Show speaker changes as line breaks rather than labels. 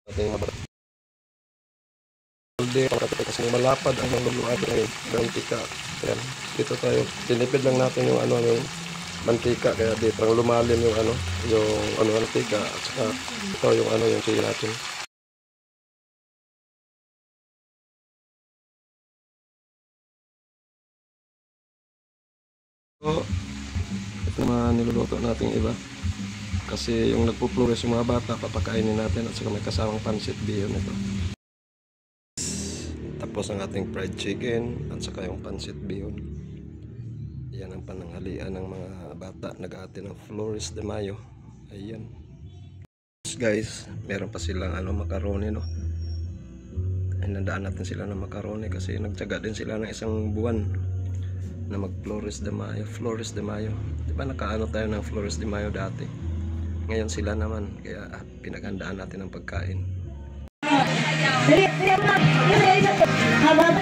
ating hindi kasi malapad ang luluan ng mantika. Ayan, dito tayo tinipid lang natin yung yung mantika, kaya dito lang lumalim yung yung mantika, at saka ito yung yung chili natin. So ito naman niluluto natin iba, kasi yung nagpo-flores yung mga bata, papakainin natin, at saka may kasamang pancit bihon ito. Tapos ang ating fried chicken at saka yung pancit bihon. Yan ang pananghalian ng mga bata. Nag-aati ng Flores de Mayo. Ayan. Guys, meron pa silang macaroni, no. Ay, nandaan natin sila ng macaroni kasi nagtyaga din sila ng isang buwan na mag Flores de Mayo. Flores de Mayo. Diba nakaano tayo ng Flores de Mayo dati? Ngayon sila naman. Kaya pinaghandaan natin ang pagkain.
Habang